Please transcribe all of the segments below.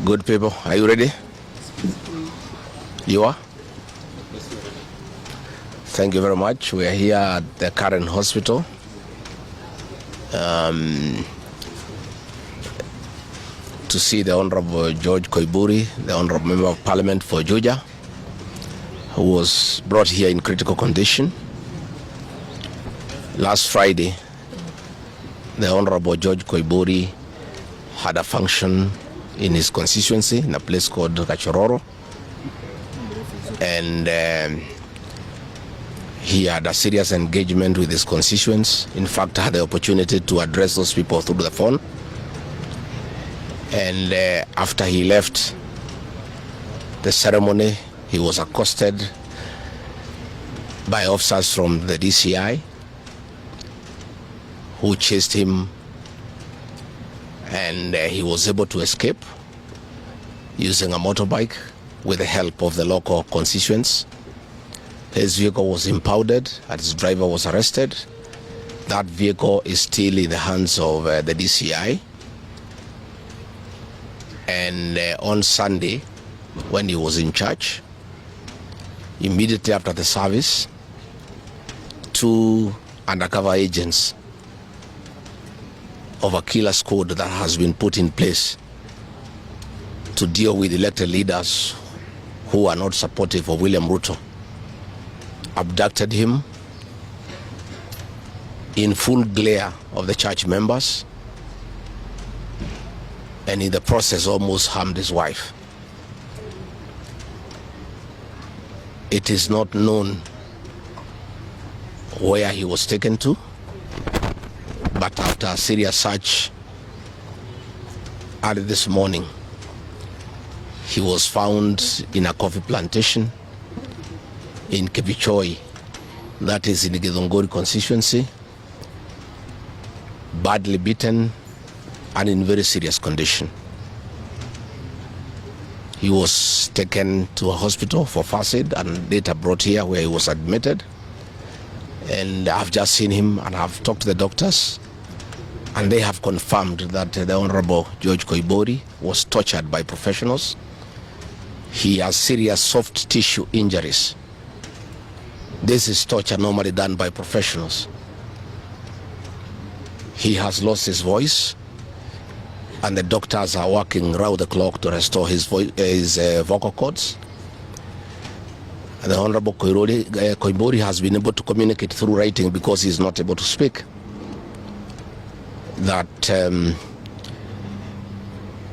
Good people, are you ready? You are? Thank you very much. We are here at the current hospital. To see the Honorable George Koimburi, the Honorable Member of Parliament for Juja, who was brought here in critical condition. Last Friday, the Honorable George Koimburi had a function in his constituency in a place called Kachororo, and he had a serious engagement with his constituents. In fact, I had the opportunity to address those people through the phone. And after he left the ceremony, he was accosted by officers from the DCI who chased him, and he was able to escape using a motorbike with the help of the local constituents. His vehicle was impounded and his driver was arrested. That vehicle is still in the hands of the DCI. And on Sunday, when he was in church, immediately after the service, 2 undercover agents of a killer squad that has been put in place to deal with elected leaders who are not supportive of William Ruto abducted him in full glare of the church members, and in the process almost harmed his wife. It is not known where he was taken to, but after a serious search early this morning, he was found in a coffee plantation in Kevichoi, that is in the Githunguri constituency, badly beaten and in very serious condition. He was taken to a hospital for first aid and later brought here where he was admitted. And I've just seen him and I've talked to the doctors, and they have confirmed that the Honorable George Koimburi was tortured by professionals. He has serious soft tissue injuries. This is torture normally done by professionals. He has lost his voice, and the doctors are working round the clock to restore his vocal cords. And the Honorable Koimburi has been able to communicate through writing because he is not able to speak. That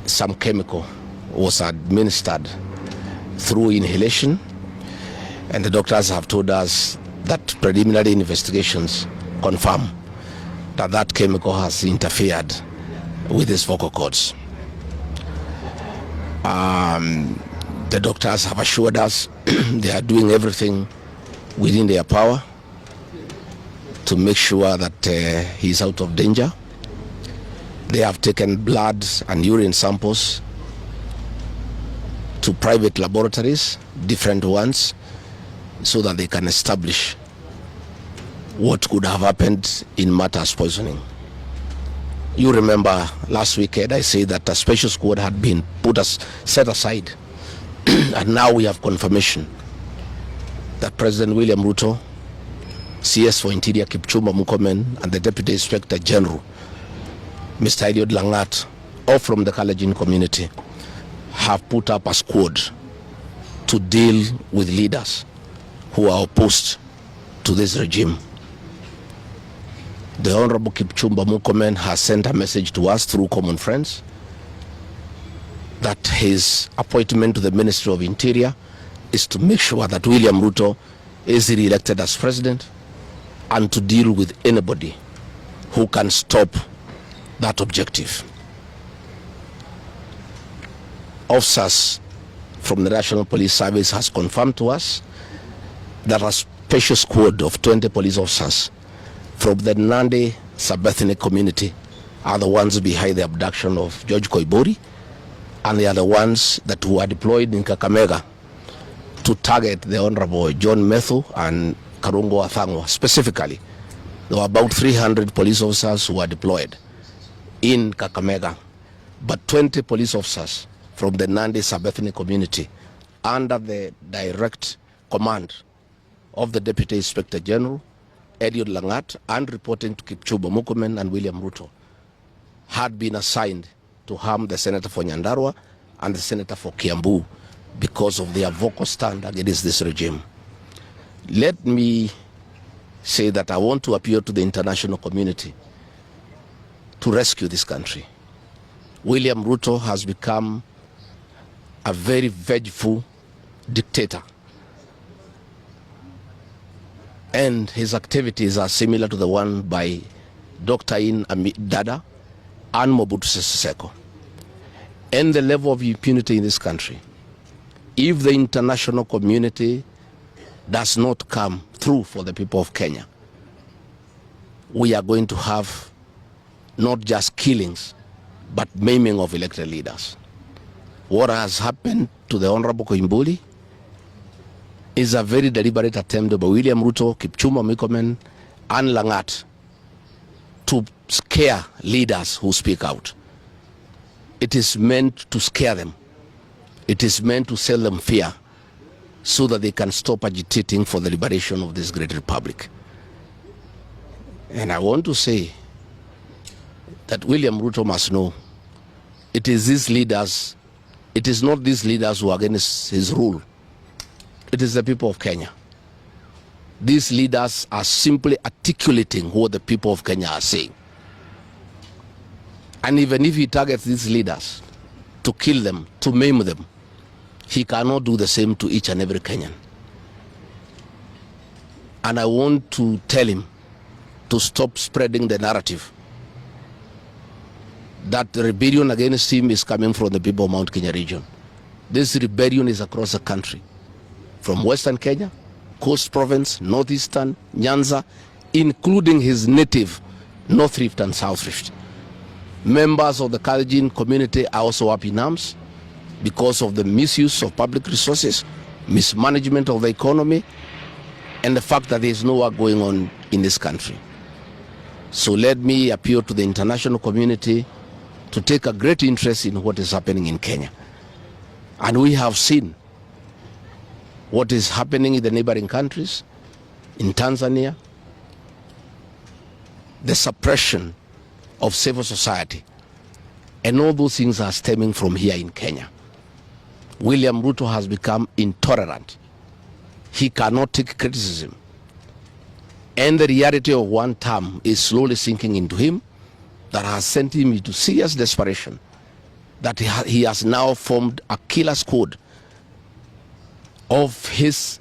some chemical was administered through inhalation, and the doctors have told us that preliminary investigations confirm that that chemical has interfered with his vocal cords. The doctors have assured us they are doing everything within their power to make sure that he's out of danger. They have taken blood and urine samples to private laboratories, different ones, so that they can establish what could have happened in matters poisoning. You remember last weekend I said that a special squad had been set aside, and now we have confirmation that President William Ruto, CS for Interior Kipchumba Murkomen, and the Deputy Inspector General, Mr. Eliud Langat, all from the Kalenjin community, have put up a squad to deal with leaders who are opposed to this regime. The Honorable Kipchumba Murkomen has sent a message to us through common friends that his appointment to the Ministry of Interior is to make sure that William Ruto is re-elected as president, and to deal with anybody who can stop that objective. Officers from the National Police Service has confirmed to us that a special squad of 20 police officers from the Nandi sub-ethnic community are the ones behind the abduction of George Koimburi, and they are the ones that were deployed in Kakamega to target the Honorable John Methu and Karungo Athangwa. Specifically, there were about 300 police officers who were deployed in Kakamega, but 20 police officers from the Nandi sub-ethnic community under the direct command of the Deputy Inspector General, Eliud Langat, and reporting to Kipchumba Murkomen and William Ruto, had been assigned to harm the Senator for Nyandarua and the Senator for Kiambu because of their vocal stand against this regime. Let me say that I want to appeal to the international community to rescue this country. William Ruto has become a very vengeful dictator, and his activities are similar to the one by Dr. In Dada and Mobutu Sese Seko. And the level of impunity in this country, if the international community does not come through for the people of Kenya, we are going to have not just killings, but maiming of elected leaders. What has happened to the Honorable Koimburi is a very deliberate attempt by William Ruto, Kipchumba Murkomen, and Langat to scare leaders who speak out. It is meant to scare them. It is meant to sell them fear so that they can stop agitating for the liberation of this great republic. And I want to say that William Ruto must know it is these leaders, it is not these leaders who are against his rule. It is the people of Kenya. These leaders are simply articulating what the people of Kenya are saying. And even if he targets these leaders to kill them, to maim them, he cannot do the same to each and every Kenyan. And I want to tell him to stop spreading the narrative that the rebellion against him is coming from the people of Mount Kenya region. This rebellion is across the country, from Western Kenya, Coast Province, Northeastern, Nyanza, including his native North Rift and South Rift. Members of the Kalenjin community are also up in arms because of the misuse of public resources, mismanagement of the economy, and the fact that there is no work going on in this country. So let me appeal to the international community to take a great interest in what is happening in Kenya. And we have seen what is happening in the neighboring countries, in Tanzania, the suppression of civil society, and all those things are stemming from here in Kenya. William Ruto has become intolerant. He cannot take criticism. And the reality of one term is slowly sinking into him, that has sent him into serious desperation, that he has now formed a killer squad of his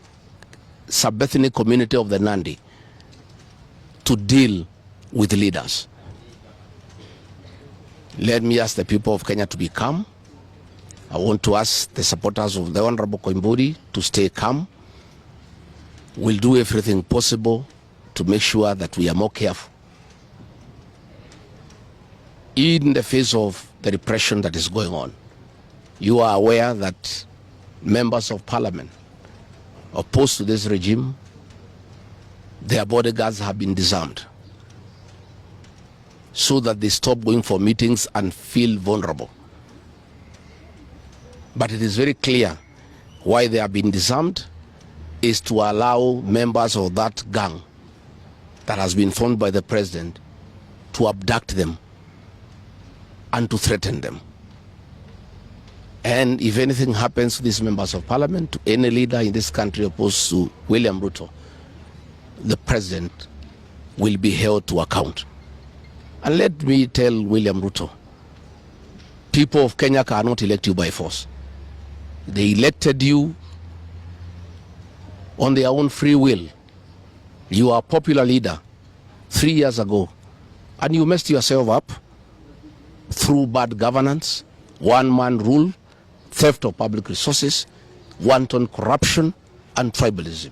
sub-ethnic community of the Nandi to deal with leaders. Let me ask the people of Kenya to be calm. I want to ask the supporters of the Honorable Koimburi to stay calm. We'll do everything possible to make sure that we are more careful in the face of the repression that is going on. You are aware that members of parliament opposed to this regime, their bodyguards have been disarmed so that they stop going for meetings and feel vulnerable. But it is very clear why they have been disarmed is to allow members of that gang that has been formed by the president to abduct them and to threaten them. And if anything happens to these members of parliament, to any leader in this country opposed to William Ruto, the president will be held to account. And let me tell William Ruto, people of Kenya cannot elect you by force. They elected you on their own free will. You are a popular leader 3 years ago, and you messed yourself up through bad governance, one-man rule, theft of public resources, wanton corruption, and tribalism.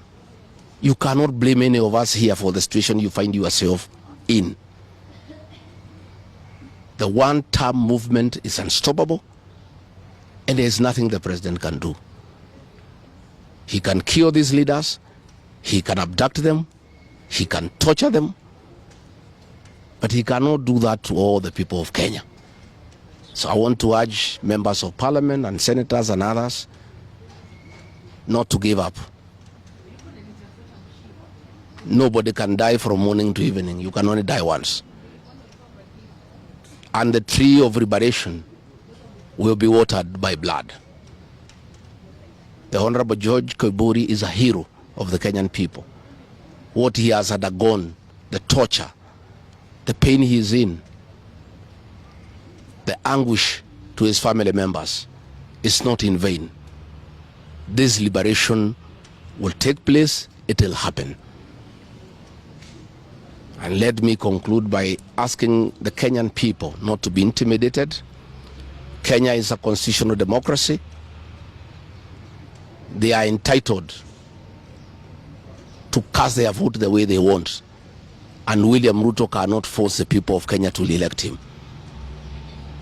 You cannot blame any of us here for the situation you find yourself in. The one-term movement is unstoppable, and there is nothing the president can do. He can kill these leaders, he can abduct them, he can torture them, but he cannot do that to all the people of Kenya. So I want to urge members of parliament and senators and others not to give up. Nobody can die from morning to evening. You can only die once. And the tree of liberation will be watered by blood. The Honorable George Koimburi is a hero of the Kenyan people. What he has undergone, the torture, the pain he is in, the anguish to his family members is not in vain. This liberation will take place, it will happen. And let me conclude by asking the Kenyan people not to be intimidated. Kenya is a constitutional democracy. They are entitled to cast their vote the way they want. And William Ruto cannot force the people of Kenya to elect him.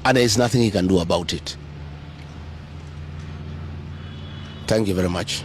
And there is nothing he can do about it. Thank you very much.